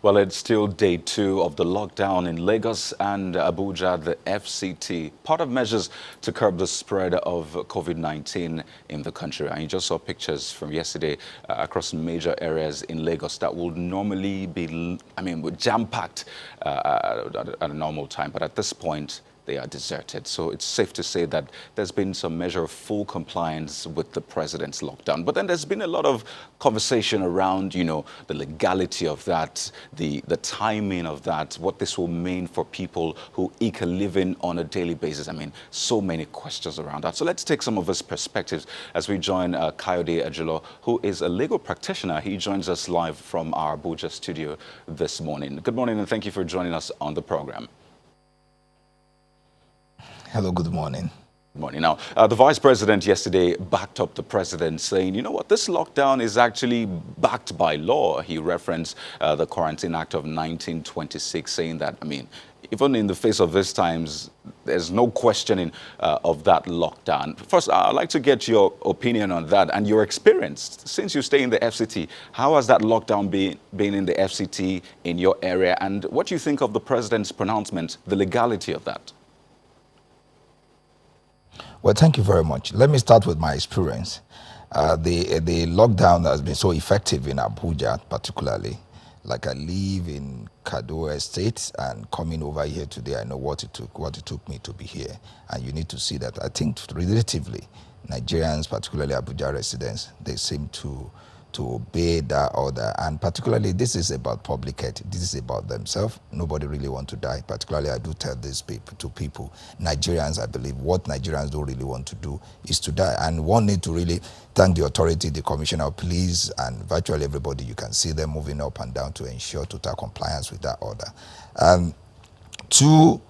Well, it's still day 2 of the lockdown in Lagos and Abuja, the FCT, part of measures to curb the spread of COVID-19 in the country. And you just saw pictures from yesterday across major areas in Lagos that would normally be, jam-packed at a normal time. But at this point, they are deserted. So it's safe to say that there's been some measure of full compliance with the president's lockdown. But then there's been a lot of conversation around, the legality of that, the timing of that, what this will mean for people who eke a living on a daily basis. So many questions around that. So let's take some of his perspectives as we join Kayode Ejilo, who is a legal practitioner. He joins us live from our Abuja studio this morning. Good morning, and thank you for joining us on the program. Hello, good morning. Good morning. Now, the vice president yesterday backed up the president, saying, you know what, this lockdown is actually backed by law. He referenced the Quarantine Act of 1926, saying that, even in the face of these times, there's no questioning of that lockdown. First, I'd like to get your opinion on that and your experience. Since you stay in the FCT, how has that lockdown been in the FCT in your area? And what do you think of the president's pronouncement, the legality of that? Well, thank you very much. Let me start with my experience. The lockdown has been so effective in Abuja, particularly. Like I live in Kado Estate, and coming over here today, I know what it took me to be here. And you need to see that. I think relatively, Nigerians, particularly Abuja residents, they seem to obey that order. And particularly, this is about public health. This is about themselves. Nobody really want to die. Particularly, I do tell this to people, Nigerians, I believe, what Nigerians don't really want to do is to die. And one need to really thank the authority, the commissioner of police, and virtually everybody. You can see them moving up and down to ensure total compliance with that order. To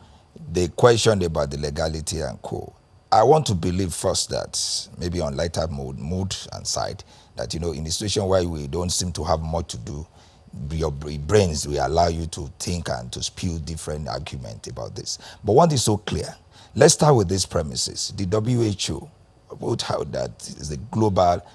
the question about the legality and co. I want to believe first that maybe on lighter mood and side, that, in a situation where we don't seem to have much to do, your brains will allow you to think and to spew different arguments about this. But one is so clear. Let's start with these premises. The WHO, that is the global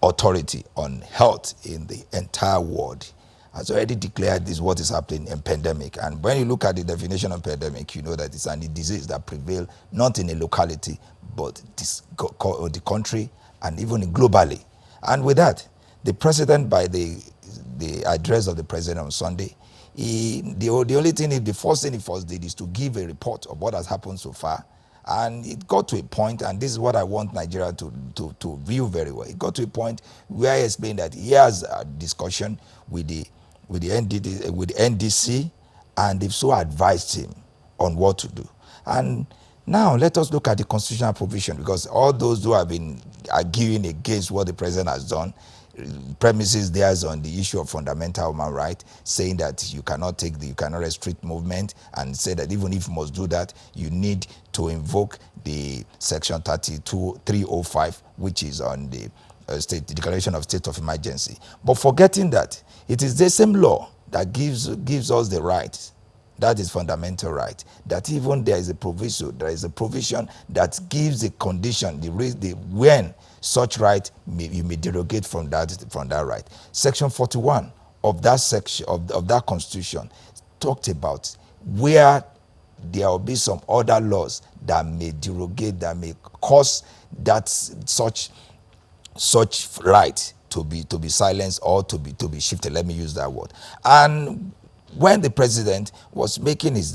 authority on health in the entire world, has already declared this what is happening in pandemic. And when you look at the definition of pandemic, you know that it's a disease that prevails not in a locality, but the country and even globally. And with that, the president, by the address of the president on Sunday, the first thing he first did is to give a report of what has happened so far. And it got to a point, and this is what I want Nigeria to view very well. It got to a point where he explained that he has a discussion with the NDC, and they've so advised him on what to do. And now let us look at the constitutional provision, because all those who have been arguing against what the president has done, premises theirs on the issue of fundamental human right, saying that you cannot restrict movement, and say that even if you must do that, you need to invoke the section 305, which is on the the declaration of state of emergency. But forgetting that it is the same law that gives us the right, that is fundamental right, that even there is a provision that gives a condition, when such right you may derogate from that right. Section 41 of that section of that constitution talked about where there will be some other laws that may derogate, that may cause that such right to be silenced or to be shifted. Let me use that word. And when the president was making his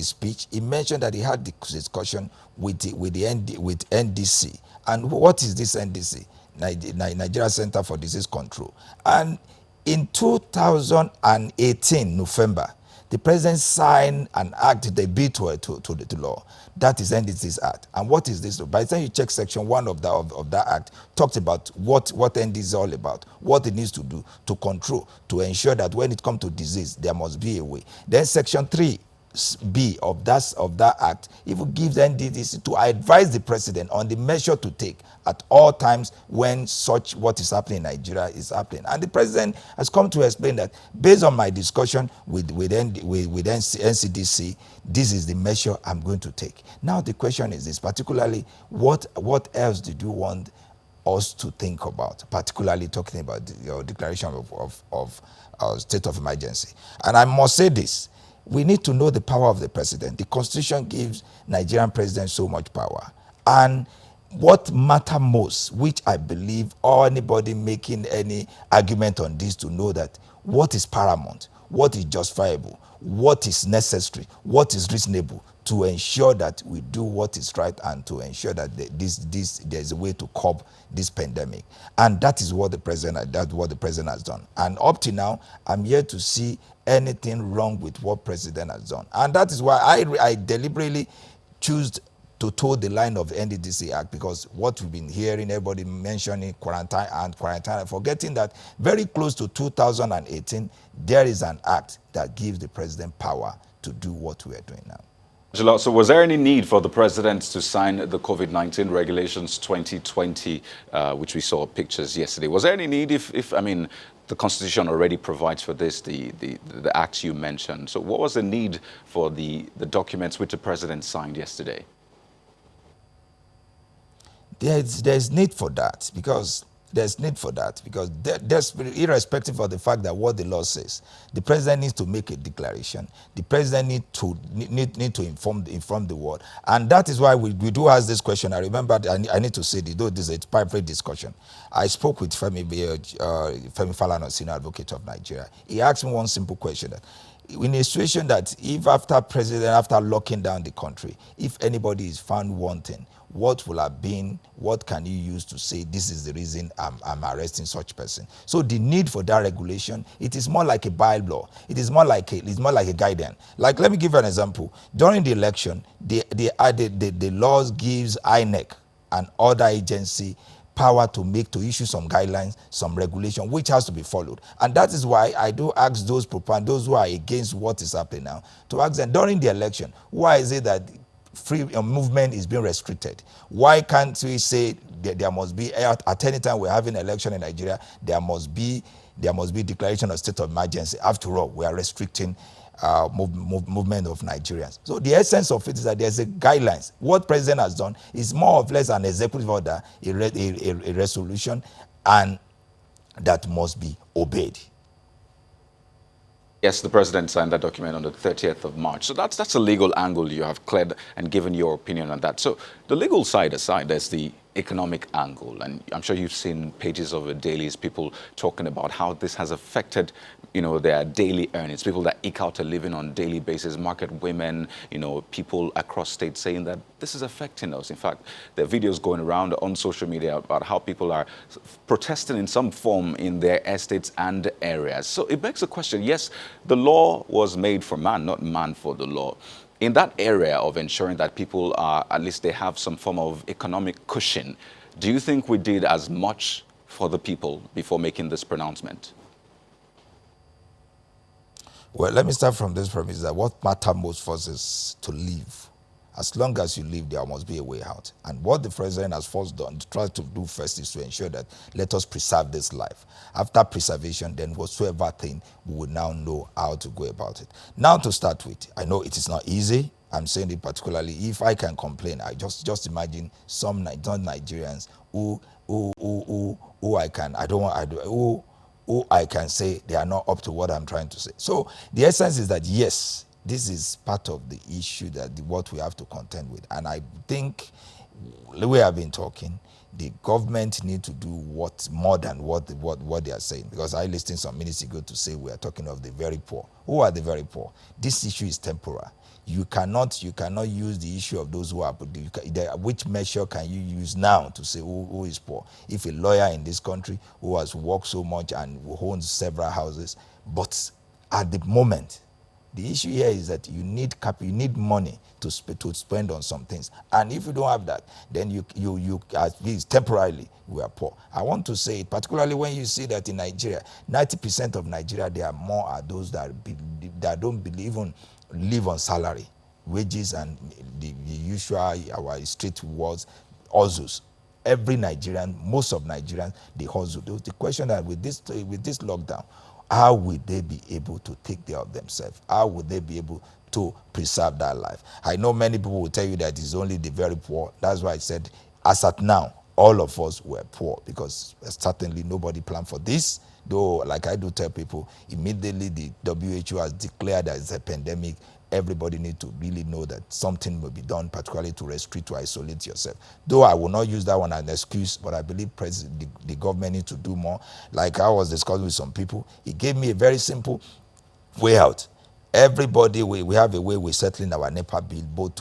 speech, he mentioned that he had the discussion with NDC. And what is this NDC? Nigeria Center for Disease Control. And in 2018, November, the president signed an act, the bill to the law. That is NDC's act. And what is this? By the time you check section 1 of that act, talks about what NDC is all about, what it needs to do to control, to ensure that when it comes to disease, there must be a way. Then section 3B of that act even gives NDC to advise the president on the measure to take at all times when what is happening in Nigeria is happening. And the president has come to explain that based on my discussion with NCDC, this is the measure I'm going to take. Now the question is this, particularly what else did you want us to think about, particularly talking about your declaration of state of emergency. And I must say this, we need to know the power of the president. The constitution gives Nigerian presidents so much power. And what matter most, which I believe, or anybody making any argument on this to know that what is paramount, what is justifiable, what is necessary, what is reasonable to ensure that we do what is right and to ensure that there's a way to curb this pandemic. And that is what the president has done. And up to now, I'm yet to see anything wrong with what president has done. And that is why I deliberately choose to toe the line of the NDDC Act, because what we've been hearing, everybody mentioning quarantine, forgetting that very close to 2018, there is an act that gives the president power to do what we are doing now. So was there any need for the president to sign the COVID-19 regulations 2020, which we saw pictures yesterday? Was there any need if I mean, the Constitution already provides for this, the acts you mentioned. So what was the need for the documents which the president signed yesterday? There's need for that, because there's irrespective of the fact that what the law says, the president needs to make a declaration. The president need to inform the world, and that is why we do ask this question. I remember, I need to say, though this is a private discussion, I spoke with Femi Falana, senior advocate of Nigeria. He asked me one simple question: that in a situation that if after locking down the country, if anybody is found wanting, what will have been, what can you use to say this is the reason I'm arresting such person? So the need for that regulation, it is more like a bylaw. It is more like a guidance. Like, let me give you an example. During the election, the laws gives INEC and other agency power to issue some guidelines, some regulation, which has to be followed. And that is why I do ask those who are against what is happening now, to ask them during the election, why is it that free movement is being restricted? Why can't we say that there must be, at any time we're having an election in Nigeria, there must be declaration of state of emergency? After all, we are restricting movement of Nigerians. So the essence of it is that there's a guidelines. What president has done is more or less an executive order, a resolution, and that must be obeyed. Yes, the president signed that document on the 30th of March. So that's a legal angle you have cleared and given your opinion on that. So the legal side aside, there's the economic angle. And I'm sure you've seen pages of the dailies, people talking about how this has affected, their daily earnings, people that eke out a living on a daily basis, market women, people across states saying that this is affecting us. In fact, there are videos going around on social media about how people are protesting in some form in their estates and areas. So it begs the question, yes, the law was made for man, not man for the law. In that area of ensuring that people are, at least they have some form of economic cushion, do you think we did as much for the people before making this pronouncement? Well, let me start from this premise that what matters most for us is to live. As long as you live, there must be a way out. And what the president has first done, try to do first, is to ensure that let us preserve this life. After preservation, then whatsoever thing, we will now know how to go about it. Now, to start with, I know it is not easy. I'm saying it particularly, if I can complain, I just imagine some non-Nigerians who I can say they are not up to what I'm trying to say. So the essence is that, yes, this is part of the issue, what we have to contend with. And I think the way I've been talking, the government need to do more than what they are saying. Because I listened some minutes ago to say we are talking of the very poor. Who are the very poor? This issue is temporal. You cannot use the issue of those who are, which measure can you use now to say who is poor? If a lawyer in this country who has worked so much and who owns several houses, but at the moment, the issue here is that you need money to spend on some things, and if you don't have that, then you at least temporarily we are poor. I want to say, particularly when you see that in Nigeria, 90% of Nigeria, there are those that don't believe in live on salary, wages, and the usual our street words, hustles. Every Nigerian, most of Nigerians, they hustle. The question that with this lockdown, how will they be able to take care of themselves? How will they be able to preserve that life? I know many people will tell you that it's only the very poor. That's why I said, as at now, all of us were poor, because certainly nobody planned for this. Though, like I do tell people, immediately the WHO has declared that it's a pandemic, everybody needs to really know that something will be done, particularly to restrict, to isolate yourself. Though I will not use that one as an excuse, but I believe the government needs to do more. Like I was discussing with some people, it gave me a very simple way out. Everybody, we have a way we're settling our NEPA bill, both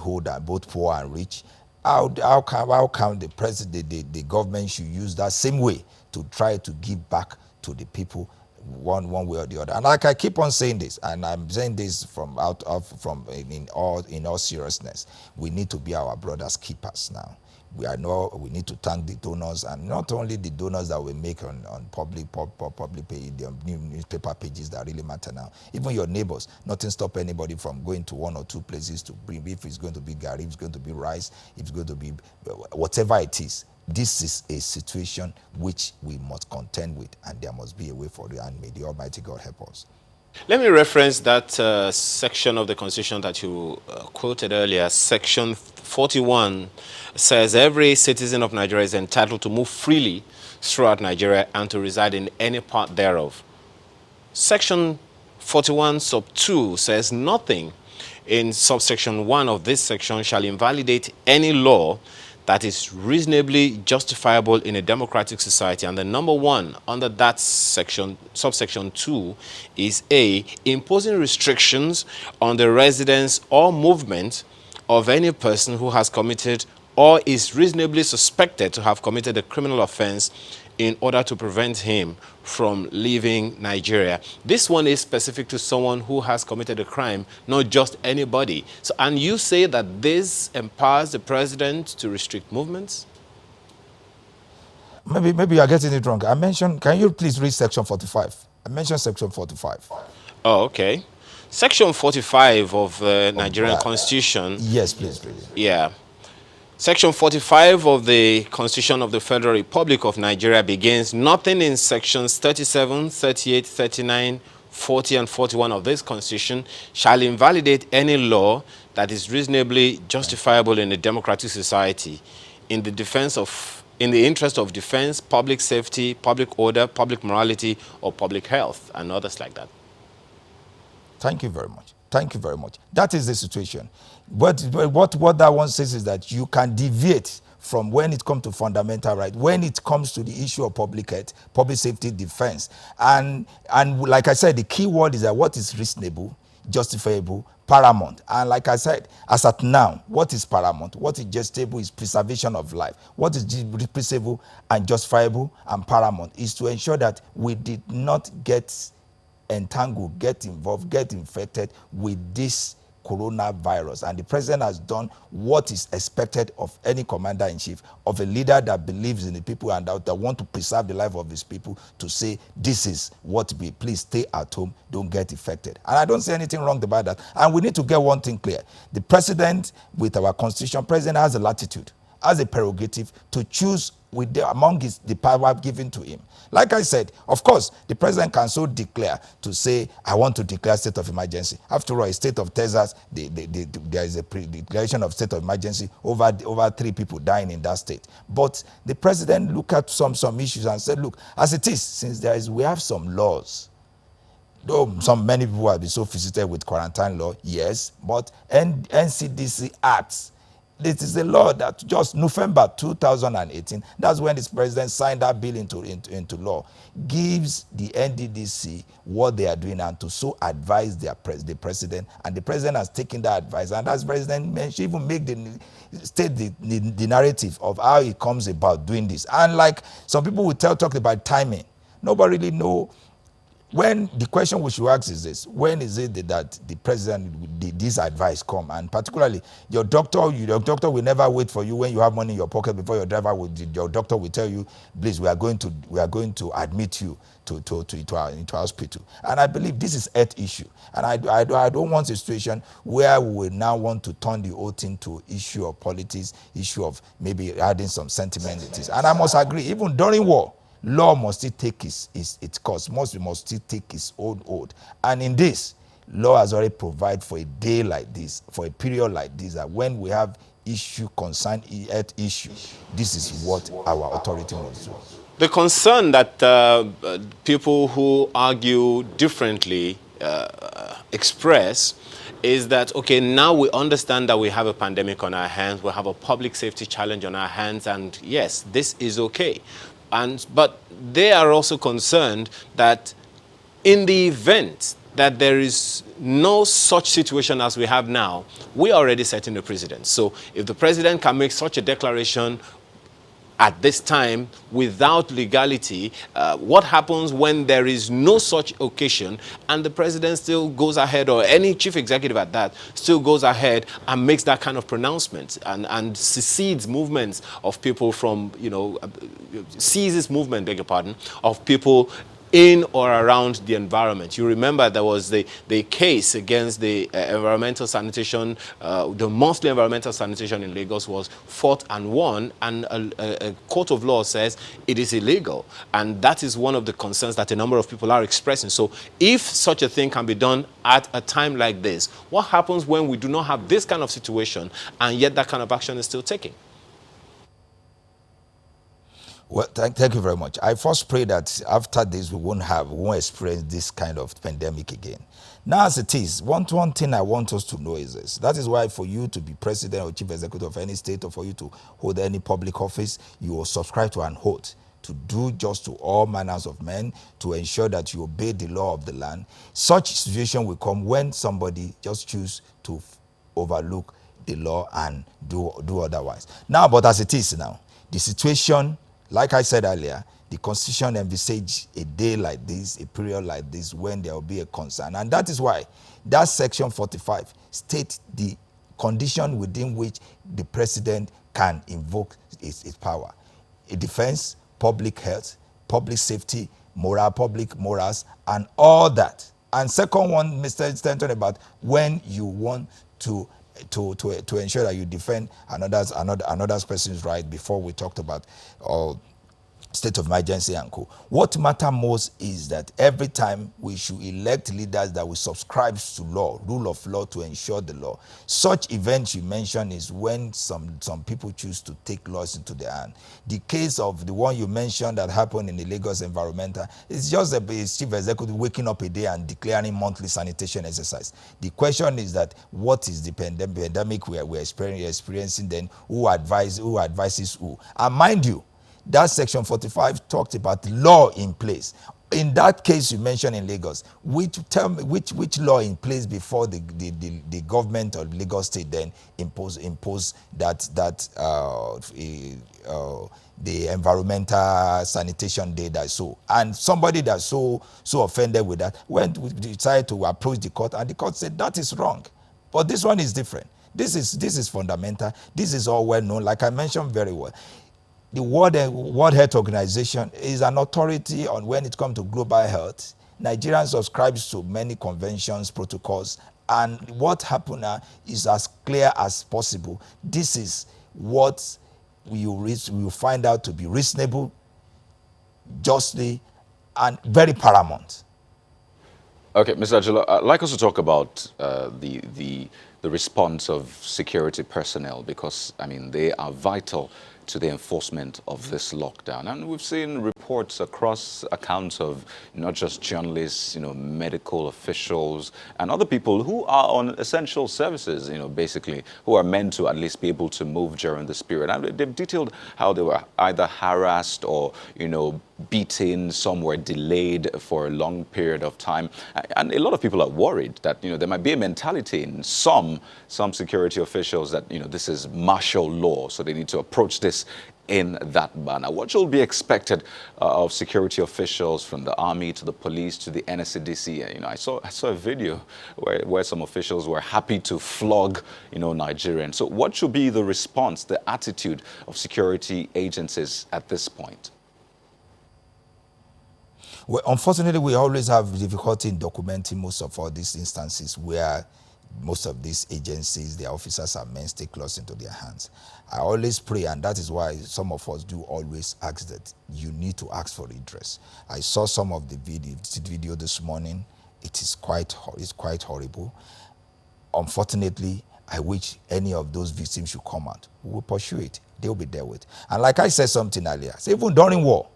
poor and rich. How come the government should use that same way to try to give back to the people, one way or the other? And like I keep on saying this, and I'm saying this in all seriousness, we need to be our brothers' keepers now. We need to thank the donors, and not only the donors that we make on public page, the newspaper pages that really matter now. Even your neighbors, nothing stop anybody from going to one or two places to bring, if it's going to be gari, if it's going to be rice, if it's going to be whatever it is. This is a situation which we must contend with, and there must be a way for it, and may the Almighty God help us. Let me reference that section of the Constitution that you quoted earlier. Section 41 says every citizen of Nigeria is entitled to move freely throughout Nigeria and to reside in any part thereof. Section 41 sub 2 says nothing in subsection 1 of this section shall invalidate any law that is reasonably justifiable in a democratic society. And the number one under that section, subsection 2, is A, imposing restrictions on the residence or movement of any person who has committed or is reasonably suspected to have committed a criminal offense in order to prevent him from leaving Nigeria. This one is specific to someone who has committed a crime, not just anybody. So, and you say that this empowers the president to restrict movements? Maybe you are getting it wrong. I mentioned, can you please read section 45? I mentioned section 45. Oh, okay. Section 45 of the Nigerian Constitution. Yes, please read it. Yeah. Section 45 of the Constitution of the Federal Republic of Nigeria begins, nothing in sections 37, 38, 39, 40, and 41 of this Constitution shall invalidate any law that is reasonably justifiable in a democratic society in the interest of defense, public safety, public order, public morality, or public health, and others like that. Thank you very much. Thank you very much. That is the situation. But what that one says is that you can deviate from when it comes to fundamental right, when it comes to the issue of public health, public safety, defense. And like I said, the key word is that what is reasonable, justifiable, paramount. And like I said, as at now, what is paramount, what is justifiable is preservation of life. What is reasonable and justifiable and paramount is to ensure that we did not get entangled, get involved, get infected with this coronavirus. And the president has done what is expected of any commander-in-chief, of a leader that believes in the people and that want to preserve the life of his people, to say, this is what we, please stay at home, don't get affected. And I don't see anything wrong about that. And we need to get one thing clear. The president, with our constitution, president has a latitude, has a prerogative to choose among the power given to him. Like I said, of course, the president can so declare to say, I want to declare state of emergency. After all, a state of Texas, there is a declaration of state of emergency, over 3 people dying in that state. But the president looked at some issues and said, look, as it is, since we have some laws, though many people have been so visited with quarantine law, yes, but NCDC acts. This is a law that just November 2018, that's when this president signed that bill into law, gives the NDDC what they are doing and to so advise the president. And the president has taken that advice. And as president mentioned, even make the narrative of how he comes about doing this. And like some people will talk about timing. Nobody really know. When the question we should ask is this: when is it that the president did this advice come? And particularly, your doctor will never wait for you when you have money in your pocket before your doctor will tell you, please, we are going to admit you into hospital. And I believe this is health issue. And I don't want a situation where we will now want to turn the whole thing to issue of politics, issue of maybe adding some sentimentalities. And I must agree, even during war, law must still take its course, must still take its own hold. And in this, law has already provided for a day like this, for a period like this, that when we have issue concern health issue, this is what our authority must do. The concern that people who argue differently express is that, okay, now we understand that we have a pandemic on our hands, we have a public safety challenge on our hands, and yes, this is okay. But they are also concerned that in the event that there is no such situation as we have now, we are already setting the precedent. So if the president can make such a declaration at this time without legality, what happens when there is no such occasion and the president still goes ahead, or any chief executive at that still goes ahead and makes that kind of pronouncement and secedes movements of people from, seizes movement, beg your pardon, of people in or around the environment. You remember there was the case against the environmental sanitation, the monthly environmental sanitation in Lagos was fought and won, and a court of law says it is illegal. And that is one of the concerns that a number of people are expressing. So if such a thing can be done at a time like this, what happens when we do not have this kind of situation and yet that kind of action is still taken? Well, thank you very much. I first pray that after this, we won't experience this kind of pandemic again. Now, as it is, one thing I want us to know is this. That is why for you to be president or chief executive of any state, or for you to hold any public office, you will subscribe to an oath to do just to all manners of men, to ensure that you obey the law of the land. Such situation will come when somebody just choose to overlook the law and do otherwise. Now, but as it is now, the situation, like I said earlier, the Constitution envisages a day like this, a period like this, when there will be a concern. And that is why that section 45 states the condition within which the president can invoke his power. A defense, public health, public safety, public morals, and all that. And second one, Mr. Stanton, about when you want to ensure that you defend another person's right. Before we talked about state of emergency and co. What matters most is that every time we should elect leaders that will subscribe to law, rule of law, to ensure the law. Such events you mentioned is when some people choose to take laws into their hand. The case of the one you mentioned that happened in the Lagos environmental, it's just a chief executive waking up a day and declaring monthly sanitation exercise. The question is that what is the pandemic we're experiencing then? Who advises who? And mind you, that section 45 talked about law in place. In that case you mentioned in Lagos, which law in place before the government of Lagos State then impose that the environmental sanitation day that so, and somebody that so offended with that decided to approach the court, and the court said that is wrong. But this one is different. This is fundamental. This is all well known. Like I mentioned very well, the World Health Organization is an authority on when it comes to global health. Nigeria subscribes to many conventions, protocols, and what happened now is as clear as possible. This is what we will find out to be reasonable, justly, and very paramount. Okay, Mr. Ajula, I'd like us to talk about the response of security personnel, because, I mean, they are vital to the enforcement of this lockdown. And we've seen reports across accounts of not just journalists, medical officials and other people who are on essential services, basically, who are meant to at least be able to move during this period. And they've detailed how they were either harassed or, beaten, some were delayed for a long period of time. And a lot of people are worried that, there might be a mentality in some security officials that, this is martial law, so they need to approach this in that manner. What should be expected of security officials, from the army to the police to the NSCDC? I saw a video where some officials were happy to flog, Nigerians. So what should be the response, the attitude of security agencies at this point? Well, unfortunately, we always have difficulty in documenting most of all these instances where most of these agencies, their officers are men, take laws into their hands. I always pray, and that is why some of us do always ask that you need to ask for redress. I saw some of the video this morning It's quite horrible. Unfortunately, I wish any of those victims should come out. We will pursue it. They will be dealt with. And like I said something earlier, so even during war,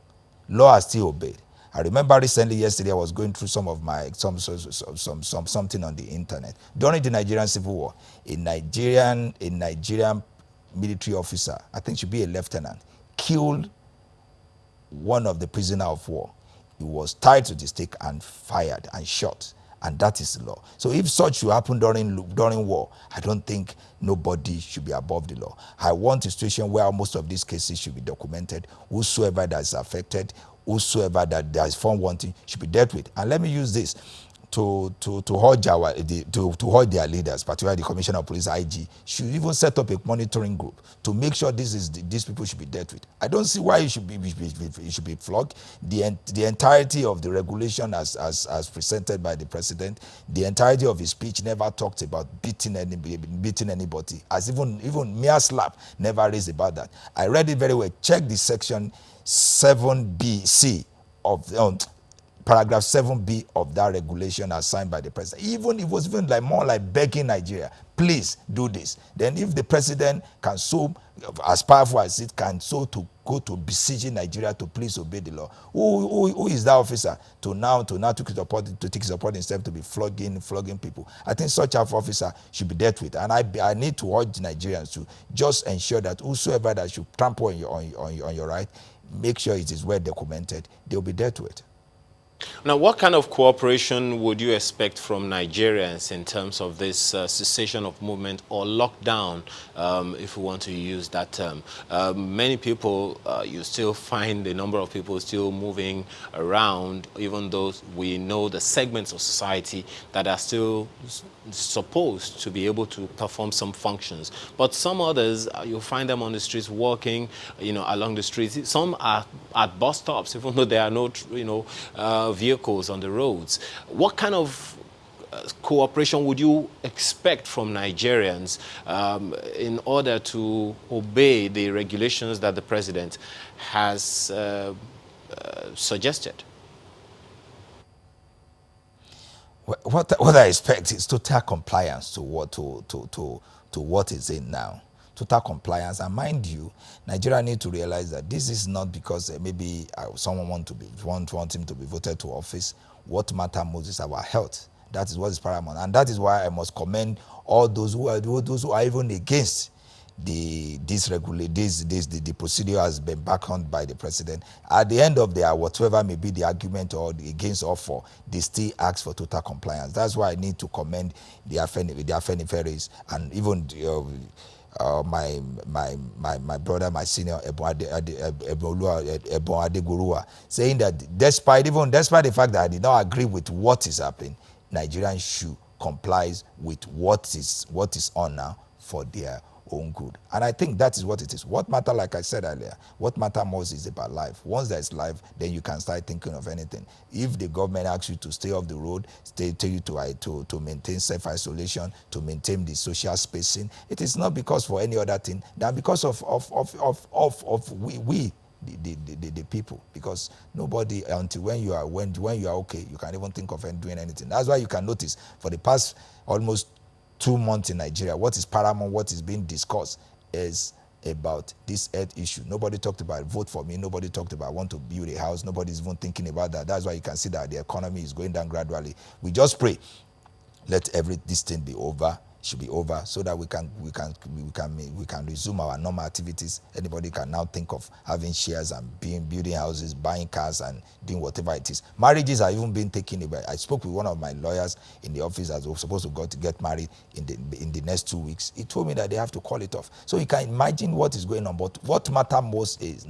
law is still obeyed. I remember recently, yesterday, I was going through some of my something on the internet. During the Nigerian Civil War, a Nigerian military officer, I think should be a lieutenant, killed one of the prisoner of war. He was tied to the stake and fired and shot. And that is the law. So if such should happen during war, I don't think nobody should be above the law. I want a situation where most of these cases should be documented. Whosoever that is affected, whosoever that is found wanting should be dealt with. And let me use this to hold their leaders, particularly the Commissioner of Police IG, should even set up a monitoring group to make sure these people should be dealt with. I don't see why it should be flogged. The entirety of the regulation as presented by the president, the entirety of his speech never talked about beating anybody, as even mere slap never raised about that. I read it very well. Check the section 7B-C of paragraph 7B of that regulation as signed by the president. It was more like begging Nigeria, please do this. Then if the president can so, as powerful as it can, so to go to besieging Nigeria to please obey the law, who is that officer to now take his upon himself to be flogging people? I think such an officer should be dealt with. And I need to urge Nigerians to just ensure that whosoever that should trample on your right, make sure it is well documented. They'll be dealt with. Now, what kind of cooperation would you expect from Nigerians in terms of this cessation of movement or lockdown, if we want to use that term? Many people, you still find a number of people still moving around, even though we know the segments of society that are still supposed to be able to perform some functions. But some others, you'll find them on the streets walking, along the streets. Some are at bus stops, even though there are no, vehicles on the roads. What kind of cooperation would you expect from Nigerians in order to obey the regulations that the president has suggested? What I expect is total compliance to what is in now. Total compliance. And mind you, Nigeria need to realize that this is not because maybe someone want him to be voted to office. What matters most is our health. That is what is paramount, and that is why I must commend all those who are even against the procedure has been backed by the president. At the end of whatever may be the argument or against or for, they still ask for total compliance. That's why I need to commend the Afeniferes and even my brother, my senior Ebon Adegurua, saying that despite the fact that I did not agree with what is happening, Nigerians should comply with what is on now for their own good. And I think that is what it is. What matters, like I said earlier, what matters most is about life. Once there's life, then you can start thinking of anything. If the government asks you to stay off the road, tell you to maintain self-isolation, to maintain the social spacing, it is not because for any other thing than because of we the people. Because nobody, until when you are okay, you can't even think of doing anything. That's why you can notice for the past almost 2 months in Nigeria, what is paramount, what is being discussed is about this health issue. Nobody talked about vote for me. Nobody talked about want to build a house. Nobody's even thinking about that. That's why you can see that the economy is going down gradually. We just pray, let this thing be over. Should be over, so that we can resume our normal activities. Anybody can now think of having shares and building houses, buying cars, and doing whatever it is. Marriages are even being taken away. I spoke with one of my lawyers in the office as we were supposed to go to get married in the next 2 weeks. He told me that they have to call it off. So you can imagine what is going on. But what matters most is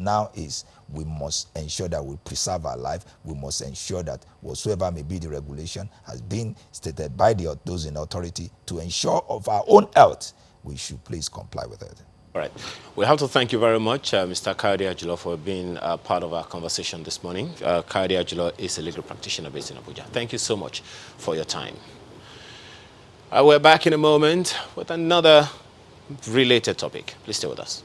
we must ensure that we preserve our life. We must ensure that whatsoever may be the regulation has been stated by those in authority to ensure of our own health. We should please comply with it. All right. We have to thank you very much, Mr. Kayode Ajulo, for being part of our conversation this morning. Kayode Ajulo is a legal practitioner based in Abuja. Thank you so much for your time. We're back in a moment with another related topic. Please stay with us.